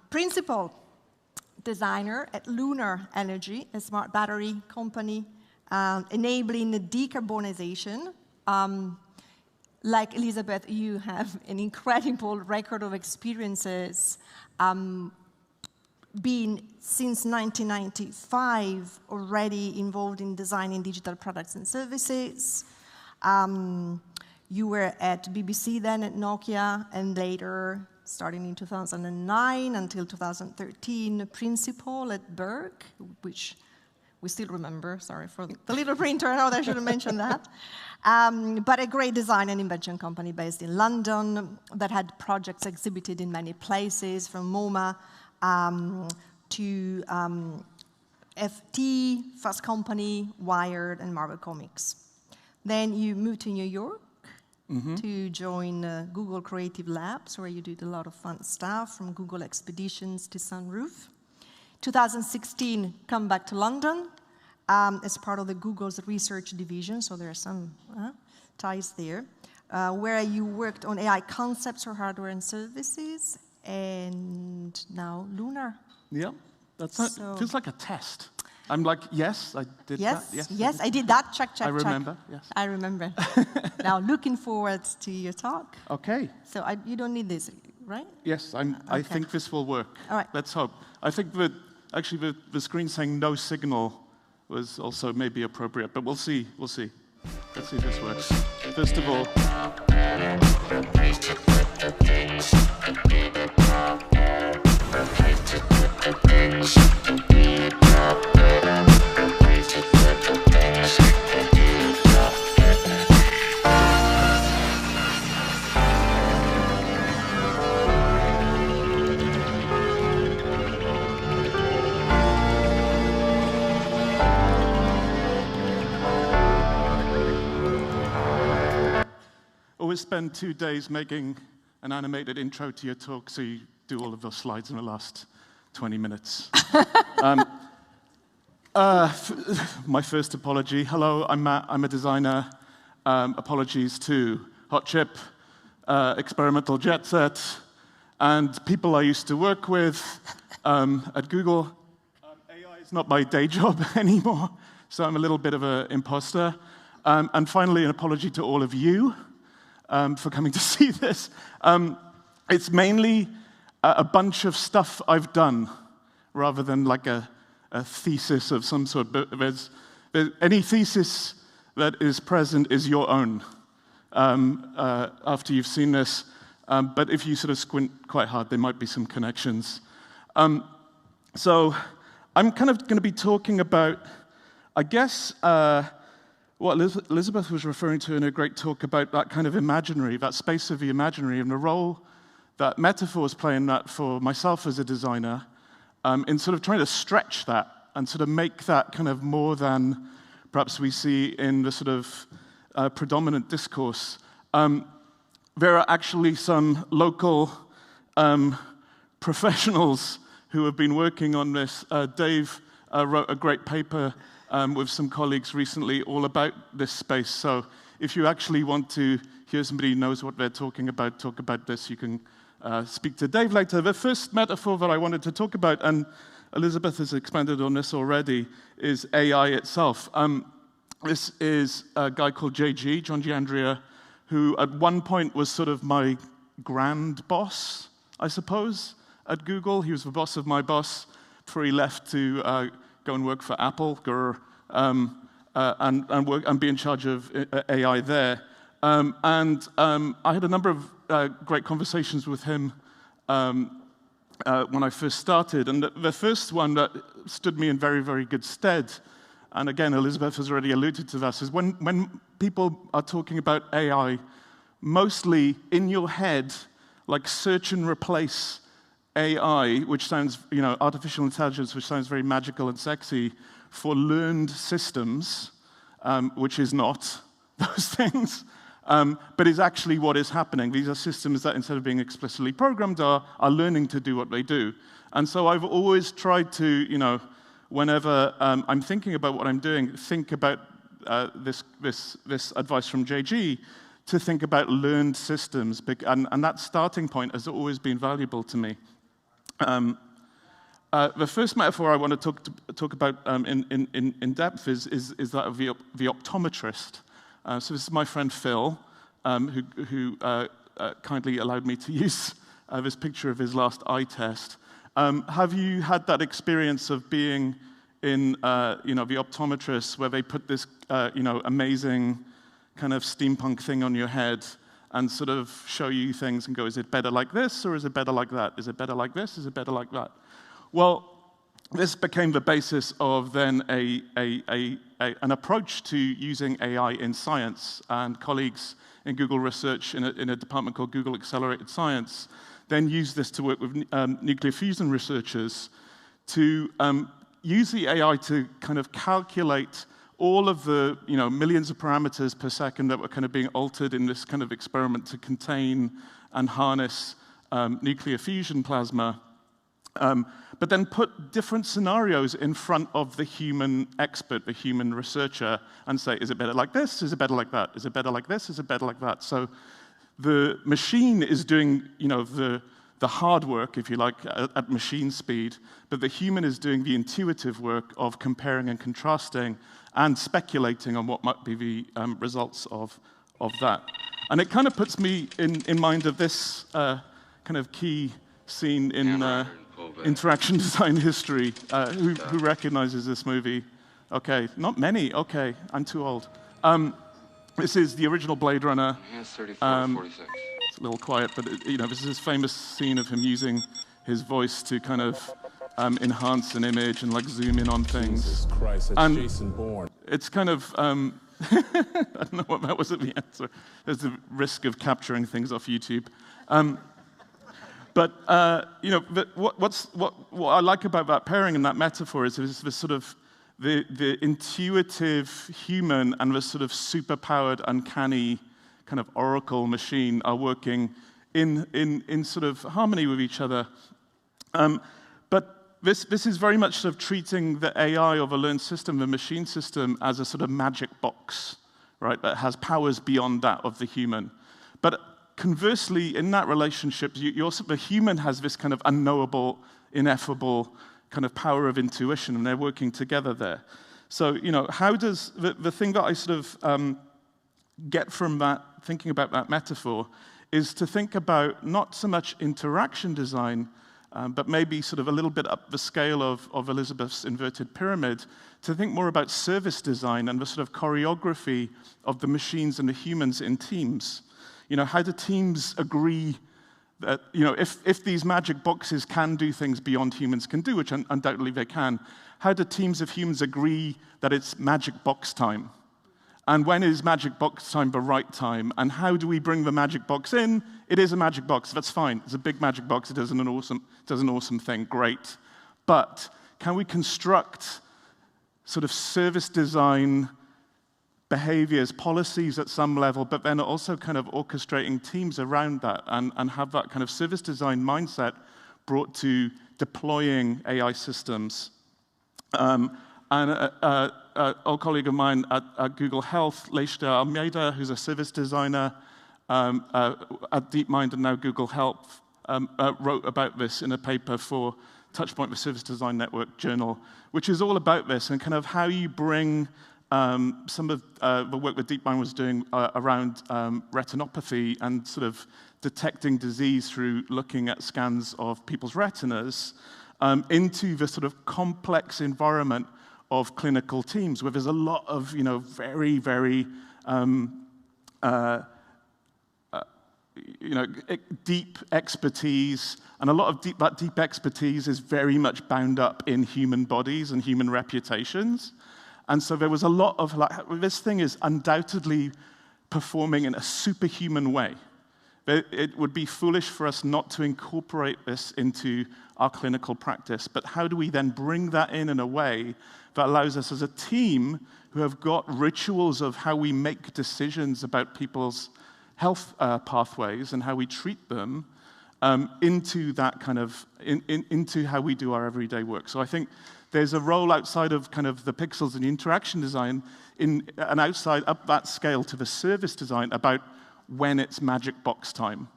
principal designer at Lunar Energy, a smart battery company enabling the decarbonization. Like Elizabeth, you have an incredible record of experiences being, since 1995, already involved in designing digital products and services. You were at BBC then, at Nokia, and later, starting in 2009 until 2013, principal at Berg, which we still remember. Sorry for the little printer out, I should have mentioned that. But a great design and invention company based in London that had projects exhibited in many places, from MoMA to FT, Fast Company, Wired, and Marvel Comics. Then you moved to New York to join Google Creative Labs, where you did a lot of fun stuff, from Google Expeditions to Sunroof. 2016, come back to London as part of the Google's research division, so there are some ties there, where you worked on AI concepts for hardware and services, and now Lunar. Yeah, feels like a test. I'm like, yes, I did that. Yes, I did that. Check. I remember, yes. I remember. Now, looking forward to your talk. Okay. So you don't need this, right? Yes, I think this will work. All right. Let's hope. I think that actually the screen saying no signal was also maybe appropriate, but we'll see. Let's see if this works. First of all, always spend 2 days making an animated intro to your talk, so you do all of those slides in the last 20 minutes. My first apology. Hello, I'm Matt. I'm a designer. Apologies to Hot Chip, Experimental Jet Set, and people I used to work with at Google. AI is not my day job anymore, so I'm a little bit of an imposter. And finally, an apology to all of you for coming to see this. It's mainly a bunch of stuff I've done, rather than like a thesis of some sort. Any thesis that is present is your own after you've seen this. But if you sort of squint quite hard, there might be some connections. So I'm kind of going to be talking about, I guess, what Elizabeth was referring to in her great talk about that kind of imaginary, that space of the imaginary, and the role that metaphors play in that for myself as a designer, in sort of trying to stretch that and sort of make that kind of more than perhaps we see in the sort of predominant discourse. There are actually some local professionals who have been working on this. Dave wrote a great paper with some colleagues recently all about this space. So if you actually want to hear somebody who knows what they're talking about, talk about this, you can speak to Dave later. The first metaphor that I wanted to talk about, and Elizabeth has expanded on this already, is AI itself. This is a guy called JG, John Giandria, who at one point was sort of my grand boss, I suppose, at Google. He was the boss of my boss before he left to go and work for Apple, and be in charge of AI there. I had a number of great conversations with him when I first started. And the first one that stood me in very, very good stead, and again, Elizabeth has already alluded to this, is when people are talking about AI, mostly in your head, like search and replace AI, which sounds, artificial intelligence, which sounds very magical and sexy, for learned systems, which is not those things, but is actually what is happening. These are systems that, instead of being explicitly programmed, are learning to do what they do. And so I've always tried to, whenever I'm thinking about what I'm doing, think about this advice from JG, to think about learned systems, and that starting point has always been valuable to me. The first metaphor I want to talk about in depth is that of the optometrist. So this is my friend Phil, who kindly allowed me to use this picture of his last eye test. Have you had that experience of being in the optometrist where they put this amazing kind of steampunk thing on your head and sort of show you things and go, is it better like this or is it better like that? Is it better like this? Is it better like that? Well, this became the basis of then an approach to using AI in science, and colleagues in Google Research in a department called Google Accelerated Science then used this to work with nuclear fusion researchers to use the AI to kind of calculate all of the millions of parameters per second that were kind of being altered in this kind of experiment to contain and harness nuclear fusion plasma. But then put different scenarios in front of the human expert, the human researcher, and say, is it better like this? Is it better like that? Is it better like this? Is it better like that? So the machine is doing, the hard work, if you like, at machine speed, but the human is doing the intuitive work of comparing and contrasting and speculating on what might be the results of that. And it kind of puts me in mind of this kind of key scene in interaction design history. Who recognizes this movie? Okay, not many. Okay, I'm too old. This is the original Blade Runner. It's 46. It's a little quiet, but this is his famous scene of him using his voice to kind of enhance an image and like zoom in on things. Jesus Christ, it's Jason Bourne. It's kind of I don't know what that was at the end. So there's the risk of capturing things off YouTube. But what I like about that pairing and that metaphor is this sort of the intuitive human and the sort of superpowered, uncanny kind of oracle machine are working in sort of harmony with each other. But this is very much sort of treating the AI or the learned system, the machine system, as a sort of magic box, right, that has powers beyond that of the human. But conversely, in that relationship, the human has this kind of unknowable, ineffable kind of power of intuition, and they're working together there. So, how does the thing that I sort of get from that, thinking about that metaphor, is to think about not so much interaction design, but maybe sort of a little bit up the scale of Elizabeth's inverted pyramid, to think more about service design and the sort of choreography of the machines and the humans in teams. How do teams agree that, if these magic boxes can do things beyond humans can do, which undoubtedly they can, how do teams of humans agree that it's magic box time? And when is magic box time the right time? And how do we bring the magic box in? It is a magic box, that's fine. It's a big magic box, it does an awesome thing, great. But can we construct sort of service design behaviors, policies at some level, but then also kind of orchestrating teams around that and have that kind of service design mindset brought to deploying AI systems. And an old colleague of mine at Google Health, Leishta Almeida, who's a service designer at DeepMind and now Google Health, wrote about this in a paper for Touchpoint, the Service Design Network journal, which is all about this and kind of how you bring some of the work that DeepMind was doing around retinopathy and sort of detecting disease through looking at scans of people's retinas into the sort of complex environment of clinical teams, where there's a lot of very, very deep expertise, and a lot of that deep expertise is very much bound up in human bodies and human reputations. And so there was a lot of, this thing is undoubtedly performing in a superhuman way. It would be foolish for us not to incorporate this into our clinical practice. But how do we then bring that in a way that allows us as a team who have got rituals of how we make decisions about people's health pathways and how we treat them into that kind of, into how we do our everyday work. So I think there's a role outside of kind of the pixels and interaction design and outside up that scale to the service design about when it's magic box time.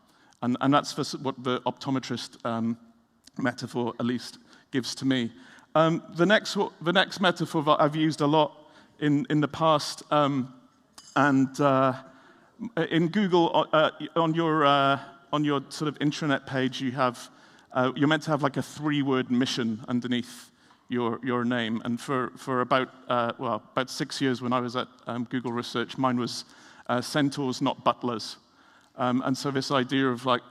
And that's what the optometrist metaphor at least gives to me. The next metaphor that I've used a lot in the past, and in Google, on your sort of intranet page, you're meant to have like a 3-word mission underneath your name. And for about 6 years when I was at Google Research, mine was Centaurs, not butlers. And so this idea of like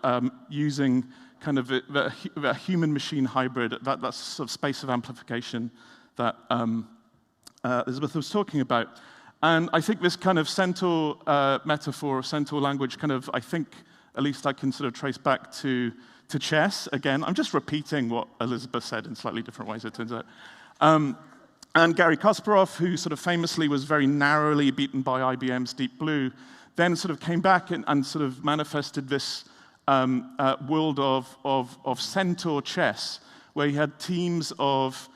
using kind of a human-machine hybrid, that sort of space of amplification that Elizabeth was talking about. And I think this kind of Centaur metaphor, or Centaur language, kind of, I think, at least I can sort of trace back to chess. Again, I'm just repeating what Elizabeth said in slightly different ways, it turns out. And Garry Kasparov, who sort of famously was very narrowly beaten by IBM's Deep Blue, then sort of came back and sort of manifested this world of Centaur chess, where he had teams of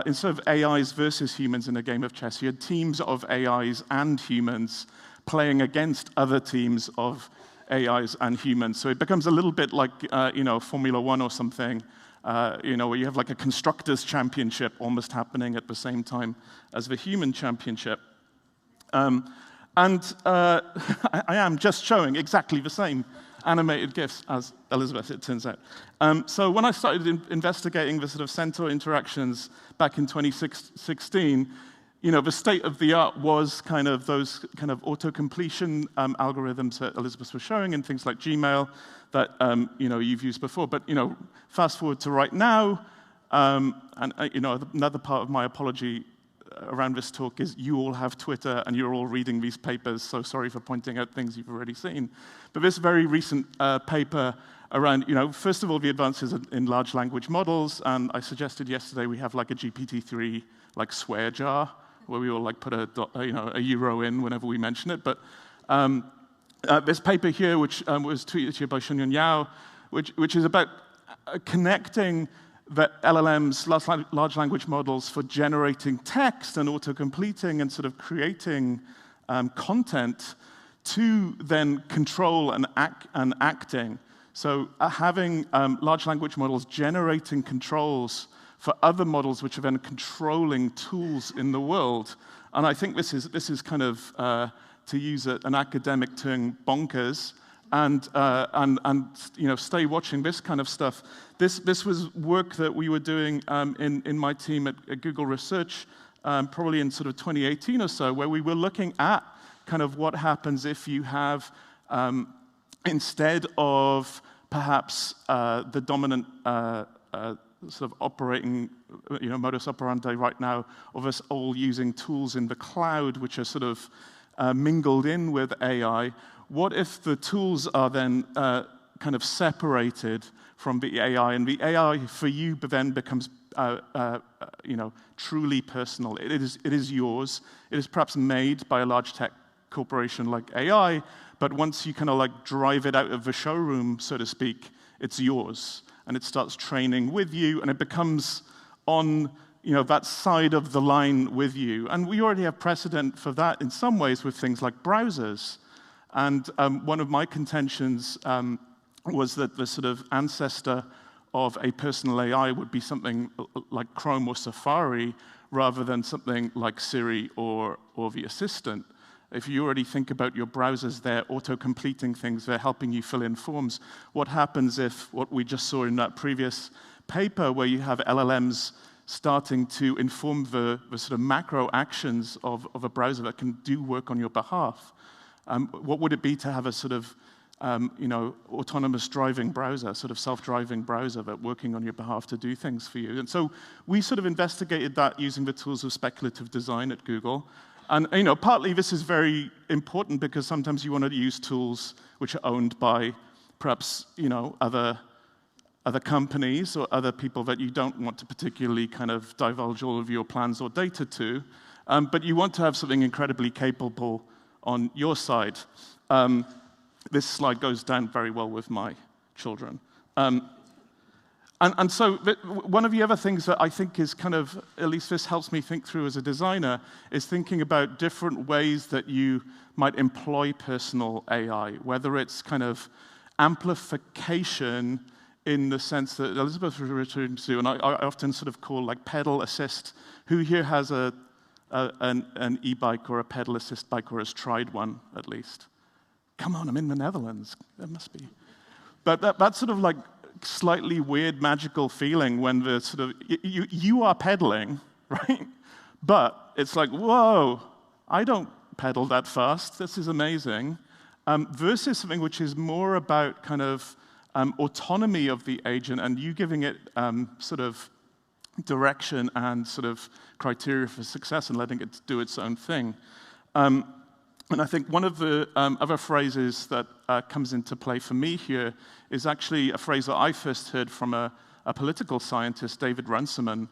instead of AIs versus humans in a game of chess, he had teams of AIs and humans playing against other teams of AIs and humans. So it becomes a little bit like Formula One or something, where you have like a constructors championship almost happening at the same time as the human championship. I am just showing exactly the same animated GIFs as Elizabeth, it turns out. So when I started investigating the sort of Centaur interactions back in 2016, the state of the art was kind of those kind of auto-completion algorithms that Elizabeth was showing in things like Gmail that you've used before. But fast forward to right now, and another part of my apology around this talk is you all have Twitter and you're all reading these papers, so sorry for pointing out things you've already seen. But this very recent paper around, first of all, the advances in large language models, and I suggested yesterday we have like a GPT-3 like swear jar, where we all like put a euro in whenever we mention it. But this paper here, which was tweeted here by Xunyun Yao, which is about connecting the LLMs, large language models, for generating text and auto-completing and sort of creating content to then control and acting. So having large language models generating controls for other models which are then controlling tools in the world. And I think this is kind of, to use an academic term, bonkers. And stay watching this kind of stuff. This was work that we were doing in my team at Google Research, probably in sort of 2018 or so, where we were looking at kind of what happens if you have, instead of perhaps the dominant sort of operating, modus operandi right now of us all using tools in the cloud, which are sort of mingled in with AI. What if the tools are then kind of separated from the AI, and the AI for you then becomes truly personal? It is yours. It is perhaps made by a large tech corporation like AI, but once you kind of like drive it out of the showroom, so to speak, it's yours, and it starts training with you, and it becomes on that side of the line with you. And we already have precedent for that in some ways with things like browsers. And one of my contentions was that the sort of ancestor of a personal AI would be something like Chrome or Safari, rather than something like Siri or the Assistant. If you already think about your browsers, they're auto-completing things, they're helping you fill in forms. What happens if what we just saw in that previous paper, where you have LLMs starting to inform the sort of macro actions of a browser that can do work on your behalf? What would it be to have a sort of autonomous driving browser, sort of self-driving browser that working on your behalf to do things for you? And so we sort of investigated that using the tools of speculative design at Google. And partly this is very important because sometimes you want to use tools which are owned by perhaps other companies or other people that you don't want to particularly kind of divulge all of your plans or data to, but you want to have something incredibly capable on your side. This slide goes down very well with my children. And so one of the other things that I think is kind of, at least this helps me think through as a designer, is thinking about different ways that you might employ personal AI, whether it's kind of amplification in the sense that Elizabeth was referring to, and I often sort of call like pedal assist. Who here has an e-bike or a pedal assist bike or has tried one at least? Come on, I'm in the Netherlands. There must be. But that sort of like slightly weird magical feeling when the sort of, you are pedaling, right? But it's like, whoa, I don't pedal that fast. This is amazing. Versus something which is more about kind of autonomy of the agent and you giving it sort of direction and sort of criteria for success and letting it do its own thing. And I think one of the other phrases that comes into play for me here is actually a phrase that I first heard from a political scientist, David Runciman,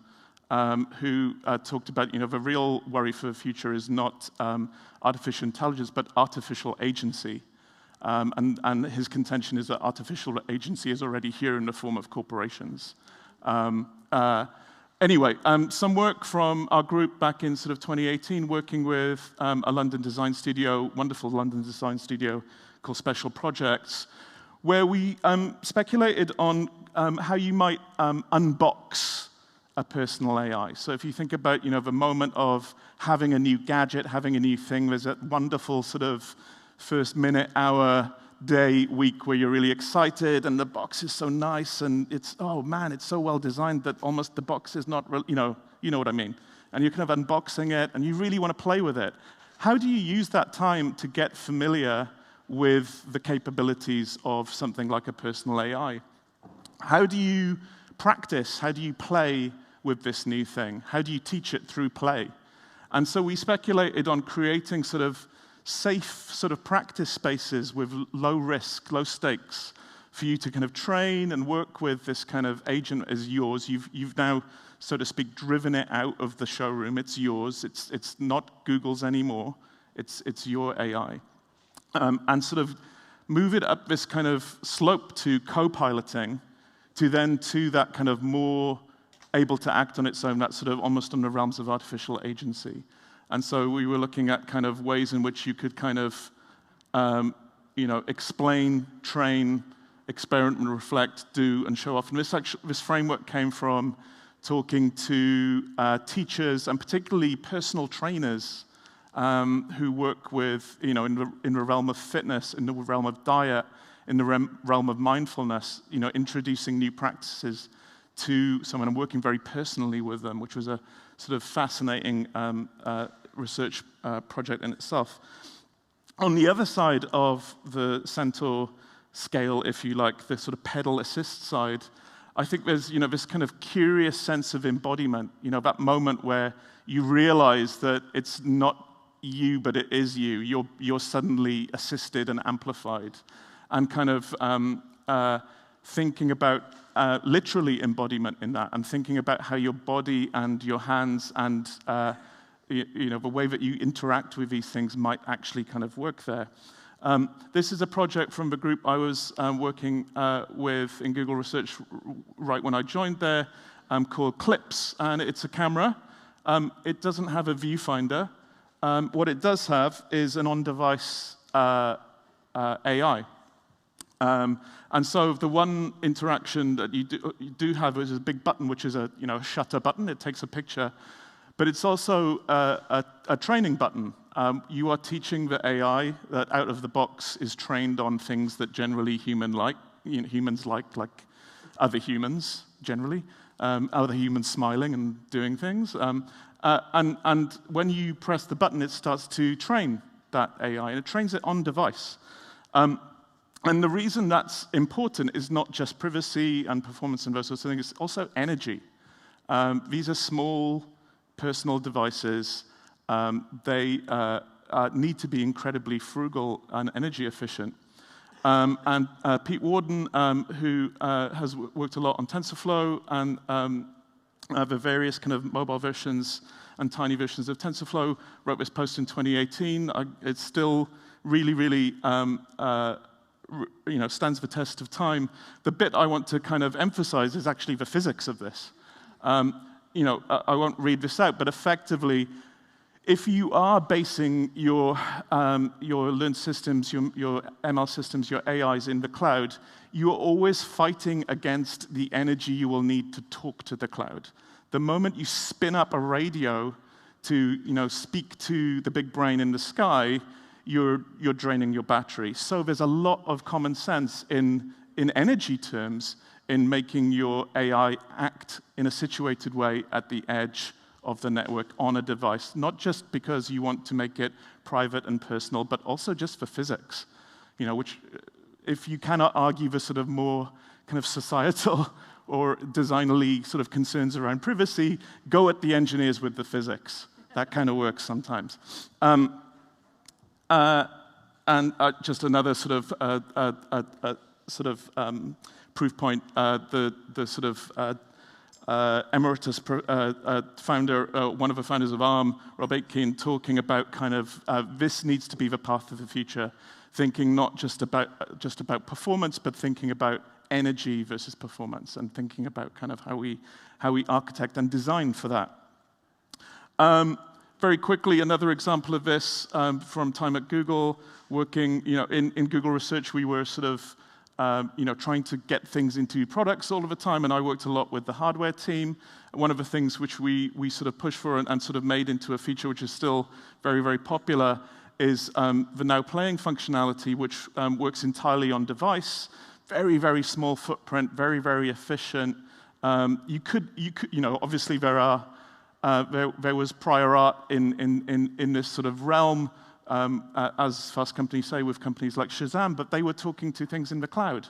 who talked about, the real worry for the future is not artificial intelligence, but artificial agency. And his contention is that artificial agency is already here in the form of corporations. Anyway, some work from our group back in sort of 2018, working with a London design studio, wonderful London design studio called Special Projects, where we speculated on how you might unbox a personal AI. So if you think about, the moment of having a new gadget, having a new thing, there's that wonderful sort of first minute, hour, day, week where you're really excited and the box is so nice and it's, oh man, it's so well designed that almost the box is not, you know what I mean. And you're kind of unboxing it and you really want to play with it. How do you use that time to get familiar with the capabilities of something like a personal AI? How do you practice? How do you play with this new thing? How do you teach it through play? And so we speculated on creating sort of safe sort of practice spaces with low risk, low stakes for you to kind of train and work with this kind of agent as yours. You've now, so to speak, driven it out of the showroom. It's yours. It's not Google's anymore. It's your AI. And sort of move it up this kind of slope to co-piloting to that kind of more able to act on its own, that sort of almost in the realms of artificial agency. And so we were looking at kind of ways in which you could kind of, explain, train, experiment, reflect, do, and show off. And this framework came from talking to teachers and particularly personal trainers who work with, in the realm of fitness, in the realm of diet, in the realm of mindfulness, introducing new practices to someone and working very personally with them, which was a sort of fascinating research project in itself. On the other side of the Centaur scale, if you like, the sort of pedal assist side, I think there's this kind of curious sense of embodiment, that moment where you realize that it's not you, but it is you. You're suddenly assisted and amplified, and kind of thinking about literally embodiment in that, and thinking about how your body and your hands and the way that you interact with these things might actually kind of work there. This is a project from the group I was working with in Google Research right when I joined there, called Clips, and it's a camera. It doesn't have a viewfinder. What it does have is an on-device AI. And so the one interaction that you do have is a big button, which is a shutter button. It takes a picture. But it's also a training button. You are teaching the AI that out of the box is trained on things that generally humans like other humans, generally. Other humans smiling and doing things. And when you press the button, it starts to train that AI, and it trains it on device. And the reason that's important is not just privacy and performance and those sorts of things, it's also energy. These are small, personal devices. They need to be incredibly frugal and energy efficient. And Pete Warden, who has worked a lot on TensorFlow and the various kind of mobile versions and tiny versions of TensorFlow, wrote this post in 2018. It's still really, really stands the test of time. The bit I want to kind of emphasize is actually the physics of this. I won't read this out, but effectively, if you are basing your learned systems, your ML systems, your AIs in the cloud, you are always fighting against the energy you will need to talk to the cloud. The moment you spin up a radio to speak to the big brain in the sky, you're draining your battery. So there's a lot of common sense in energy terms in making your AI act in a situated way at the edge of the network on a device, not just because you want to make it private and personal, but also just for physics, which, if you cannot argue the sort of more kind of societal or designerly sort of concerns around privacy, go at the engineers with the physics. That kind of works sometimes. And just another sort of proof point, the sort of emeritus founder, one of the founders of ARM, Rob Aitken, talking about kind of this needs to be the path of the future, thinking not just about performance, but thinking about energy versus performance, and thinking about kind of how we architect and design for that. Very quickly, another example of this from time at Google, working, in Google Research, we were sort of trying to get things into products all of the time, and I worked a lot with the hardware team. One of the things which we sort of pushed for and sort of made into a feature which is still very, very popular is the Now Playing functionality, which works entirely on device. Very, very small footprint, very, very efficient. You could, obviously there was prior art in this sort of realm, as fast companies say, with companies like Shazam, but they were talking to things in the cloud.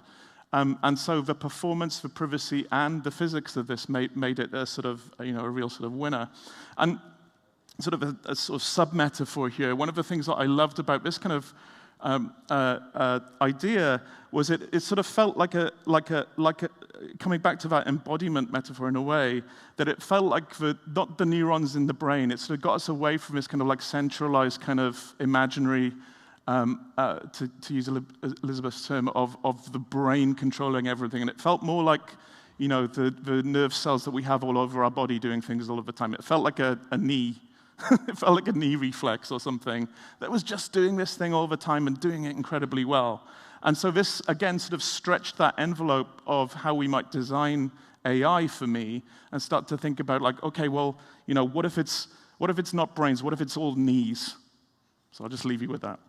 And so the performance, the privacy, and the physics of this made it a sort of, a real sort of winner. And sort of a sort of sub-metaphor here, one of the things that I loved about this kind of idea was it sort of felt like a coming back to that embodiment metaphor in a way, that it felt like not the neurons in the brain, it sort of got us away from this kind of like centralized kind of imaginary, to use Elizabeth's term, of the brain controlling everything, and it felt more like the nerve cells that we have all over our body doing things all of the time. It felt like a knee. It felt like a knee reflex or something that was just doing this thing all the time and doing it incredibly well. And so this, again, sort of stretched that envelope of how we might design AI for me and start to think about, like, okay, well, what if it's not brains? What if it's all knees? So I'll just leave you with that.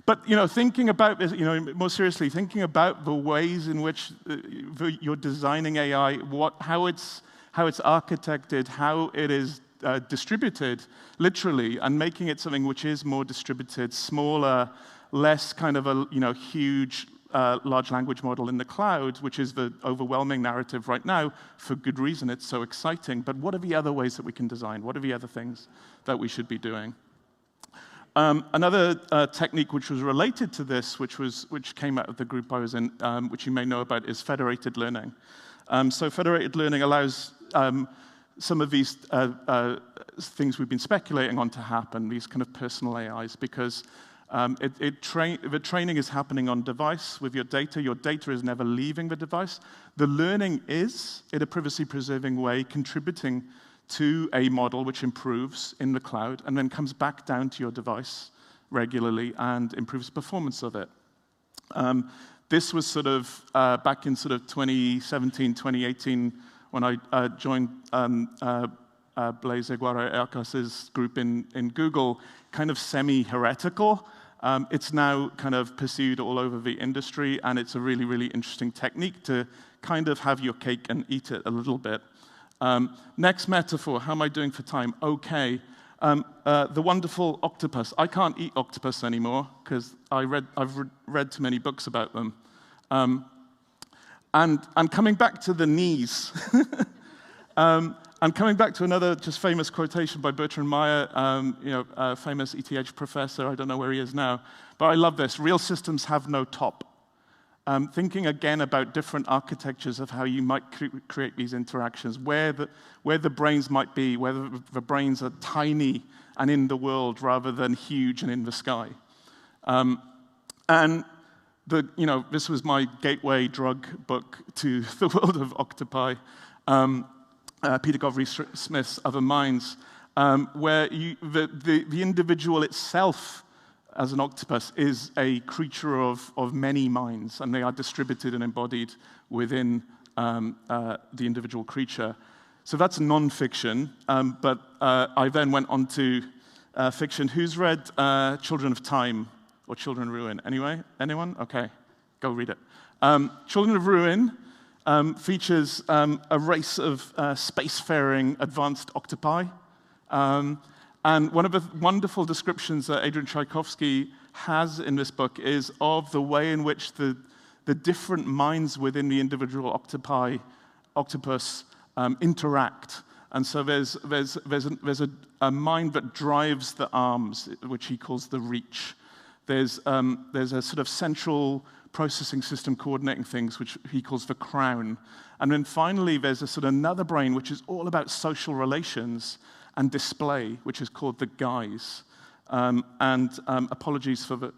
But, thinking about this, more seriously, thinking about the ways in which you're designing AI, how it's architected, how it is distributed, literally, and making it something which is more distributed, smaller, less kind of a huge large language model in the cloud, which is the overwhelming narrative right now, for good reason. It's so exciting. But what are the other ways that we can design? What are the other things that we should be doing? Another technique which was related to this, which came out of the group I was in, which you may know about, is federated learning. So federated learning allows some of these things we've been speculating on to happen, these kind of personal AIs, because the training is happening on device with your data. Your data is never leaving the device. The learning is, in a privacy-preserving way, contributing to a model which improves in the cloud and then comes back down to your device regularly and improves performance of it. This was sort of back in sort of 2017, 2018, when I joined Blaise Eguara-Ercas's group in Google, kind of semi-heretical. It's now kind of pursued all over the industry, and it's a really, really interesting technique to kind of have your cake and eat it a little bit. Next metaphor, how am I doing for time? Okay. The wonderful octopus. I can't eat octopus anymore because I've read too many books about them. And coming back to the knees, and coming back to another just famous quotation by Bertrand Meyer, a famous ETH professor, I don't know where he is now, but I love this. Real systems have no top. Thinking again about different architectures of how you might create these interactions, where the brains might be, whether the brains are tiny and in the world rather than huge and in the sky. And this was my gateway drug book to the world of Octopii, Peter Godfrey-Smith's Other Minds. where the individual itself as an octopus is a creature of many minds, and they are distributed and embodied within the individual creature. So that's non-fiction, but I then went on to fiction. Who's read Children of Time or Children of Ruin? Anyway? Anyone? Okay, go read it. Children of Ruin features a race of spacefaring advanced octopi. And one of the wonderful descriptions that Adrian Tchaikovsky has in this book is of the way in which the different minds within the individual octopus interact. And so there's a mind that drives the arms, which he calls the reach. There's a sort of central processing system coordinating things, which he calls the crown. And then finally, there's a sort of another brain, which is all about social relations and display, which is called the guise. Apologies for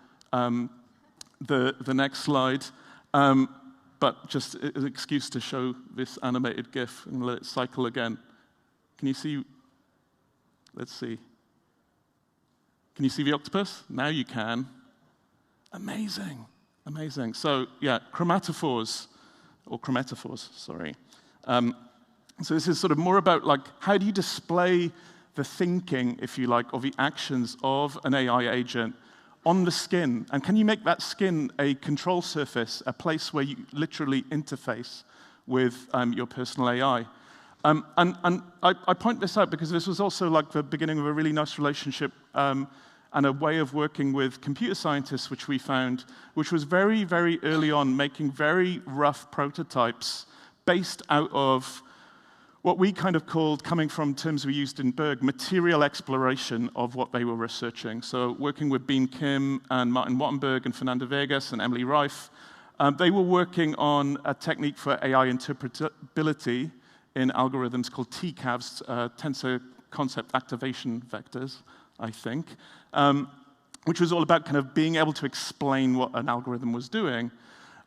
the next slide, but just an excuse to show this animated GIF and let it cycle again. Can you see? Let's see. Can you see the octopus? Now you can. Amazing, amazing. So yeah, chromatophores, sorry. So this is sort of more about like, how do you display the thinking, if you like, or the actions of an AI agent on the skin? And can you make that skin a control surface, a place where you literally interface with your personal AI? And I point this out because this was also like the beginning of a really nice relationship and a way of working with computer scientists, which we found, which was very, very early on, making very rough prototypes based out of what we kind of called, coming from terms we used in Berg, material exploration of what they were researching. So working with Bean Kim and Martin Wattenberg and Fernando Vegas and Emily Reif, they were working on a technique for AI interpretability in algorithms called TCAVs, tensor concept activation vectors, I think, which was all about kind of being able to explain what an algorithm was doing.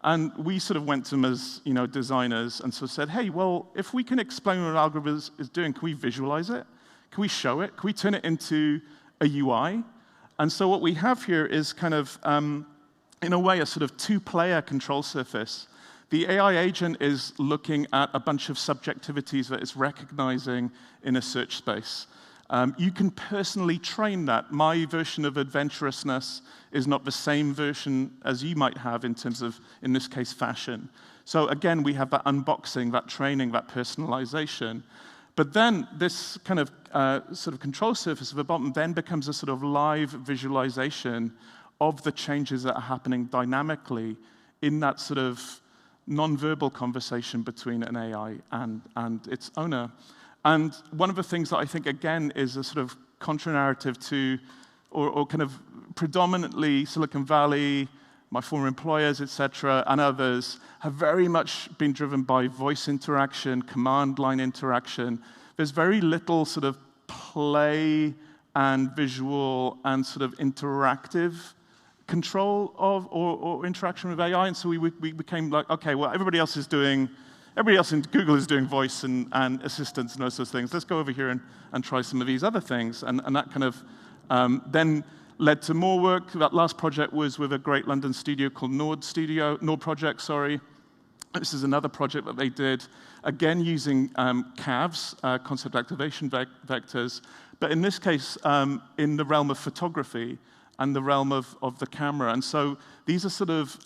And we sort of went to them as designers and sort of said, hey, well, if we can explain what an algorithm is doing, can we visualize it? Can we show it? Can we turn it into a UI? And so what we have here is kind of, in a way, a sort of two-player control surface. The AI agent is looking at a bunch of subjectivities that it's recognizing in a search space. You can personally train that. My version of adventurousness is not the same version as you might have in terms of, in this case, fashion. So again, we have that unboxing, that training, that personalization. But then this kind of sort of control surface at the bottom then becomes a sort of live visualization of the changes that are happening dynamically in that sort of non-verbal conversation between an AI and its owner. And one of the things that I think, again, is a sort of contra-narrative to, or kind of predominantly Silicon Valley, my former employers, et cetera, and others, have very much been driven by voice interaction, command line interaction. There's very little sort of play and visual and sort of interactive control of or interaction with AI. And so we became like, okay, well, everybody else in Google is doing voice and assistants and those sorts of things. Let's go over here and try some of these other things. And that kind of then led to more work. That last project was with a great London studio called Nord Project, sorry. This is another project that they did, again using CAVs, concept activation vectors, but in this case, in the realm of photography and the realm of the camera. And so these are sort of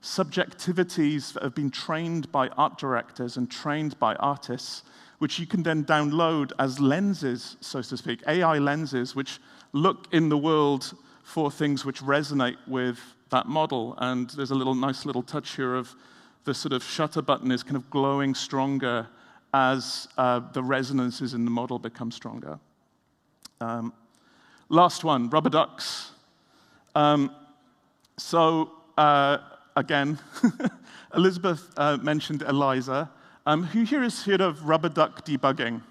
subjectivities that have been trained by art directors and trained by artists, which you can then download as lenses, so to speak, AI lenses, which look in the world for things which resonate with that model. And there's a nice little touch here of the sort of shutter button is kind of glowing stronger as the resonances in the model become stronger. Last one, rubber ducks. Again, Elizabeth mentioned ELIZA. Who here has heard of rubber duck debugging?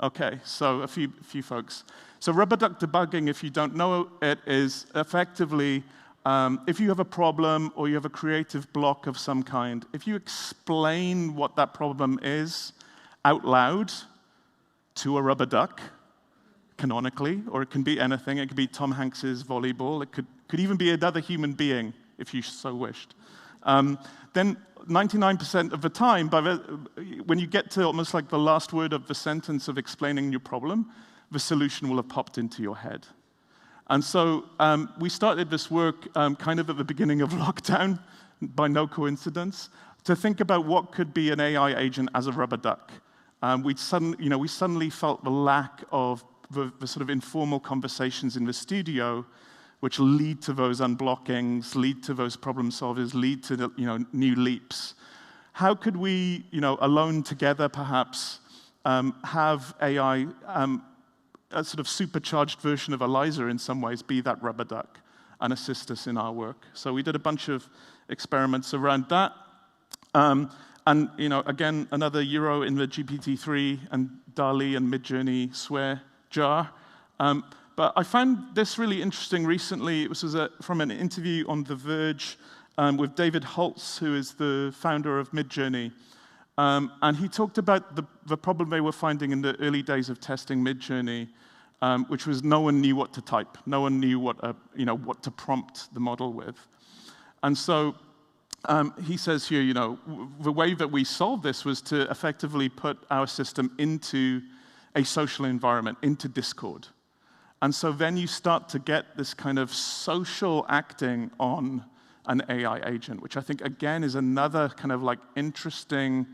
Okay, so a few folks. So rubber duck debugging, if you don't know it, is effectively, if you have a problem or you have a creative block of some kind, if you explain what that problem is out loud to a rubber duck, canonically, or it can be anything. It could be Tom Hanks's volleyball. It could even be another human being, if you so wished. Then 99% of the time, when you get to almost like the last word of the sentence of explaining your problem, the solution will have popped into your head. And so we started this work kind of at the beginning of lockdown, by no coincidence, to think about what could be an AI agent as a rubber duck. We suddenly felt the lack of the sort of informal conversations in the studio, which lead to those unblockings, lead to those problem solvers, lead to new leaps. How could we, alone together perhaps, have AI, a sort of supercharged version of Eliza in some ways, be that rubber duck and assist us in our work? So we did a bunch of experiments around that. And again, another euro in the GPT-3 and DALL-E and Midjourney swear jar. But I found this really interesting recently. This was from an interview on The Verge with David Holtz, who is the founder of Midjourney. And he talked about the problem they were finding in the early days of testing Midjourney, which was no one knew what to type. No one knew what to prompt the model with. And so he says here, the way that we solved this was to effectively put our system into a social environment, into Discord. And so then you start to get this kind of social acting on an AI agent, which I think, again, is another kind of like interesting,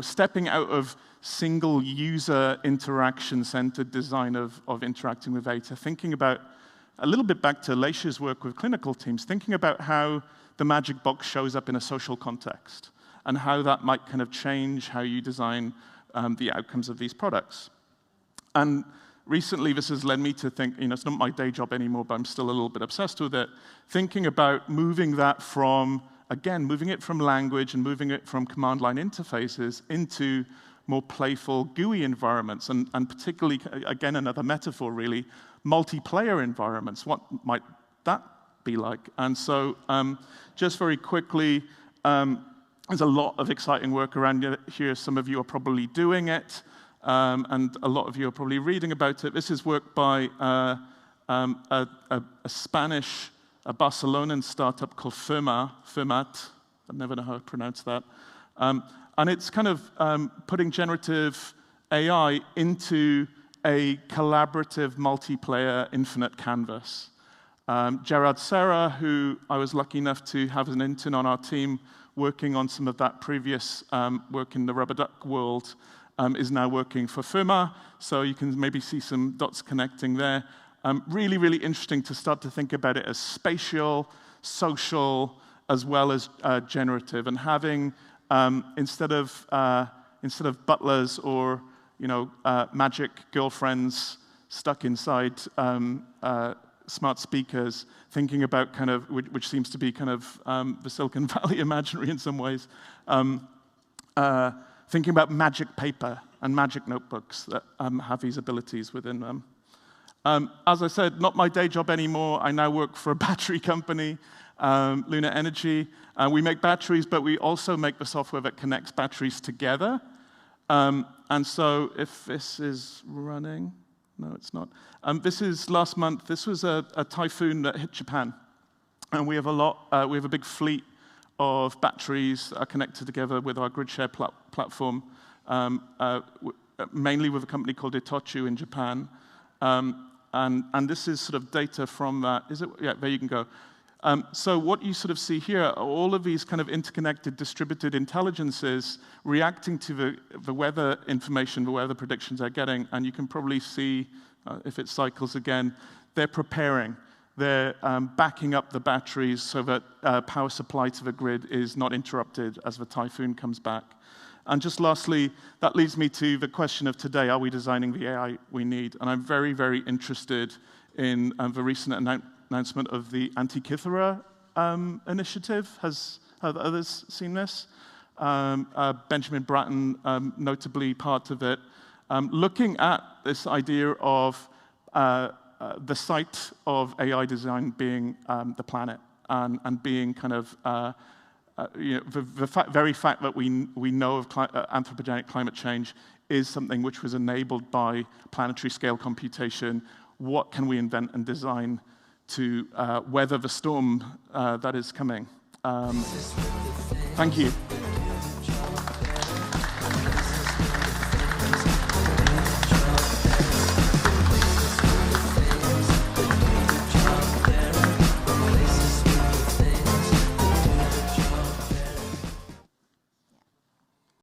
stepping out of single user interaction-centered design of interacting with data, thinking about, a little bit back to Leisha's work with clinical teams, thinking about how the magic box shows up in a social context and how that might kind of change how you design the outcomes of these products. And recently, this has led me to think, it's not my day job anymore, but I'm still a little bit obsessed with it, thinking about moving that from, again, moving it from language and moving it from command line interfaces into more playful GUI environments, and particularly, again, another metaphor really, multiplayer environments. What might that be like? And so just very quickly, there's a lot of exciting work around here. Some of you are probably doing it. And a lot of you are probably reading about it. This is work by a Spanish, a Barcelonan startup called Fermat. I never know how to pronounce that. And it's kind of putting generative AI into a collaborative, multiplayer, infinite canvas. Gerard Serra, who I was lucky enough to have as an intern on our team working on some of that previous work in the rubber duck world, is now working for Firma, so you can maybe see some dots connecting there. Really, really interesting to start to think about it as spatial, social, as well as generative, and having instead of butlers or magic girlfriends stuck inside smart speakers, thinking about kind of which seems to be kind of the Silicon Valley imaginary in some ways. Thinking about magic paper and magic notebooks that have these abilities within them. As I said, not my day job anymore. I now work for a battery company, Lunar Energy. We make batteries, but we also make the software that connects batteries together. And so if this is running, no, it's not. This is last month. This was a typhoon that hit Japan. And we have a big fleet of batteries that are connected together with our grid share platform, mainly with a company called Itochu in Japan. And this is sort of data from that. Is it? Yeah, there you can go. So what you sort of see here are all of these kind of interconnected distributed intelligences reacting to the weather information, the weather predictions they're getting. And you can probably see, if it cycles again, they're preparing. They're backing up the batteries so that power supply to the grid is not interrupted as the typhoon comes back. And just lastly, that leads me to the question of today, are we designing the AI we need? And I'm very, very interested in the recent announcement of the Antikythera initiative. Have others seen this? Benjamin Bratton, notably part of it, looking at this idea of the site of AI design being the planet and being kind of very fact that we know of anthropogenic climate change is something which was enabled by planetary scale computation. What can we invent and design to weather the storm that is coming? Thank you.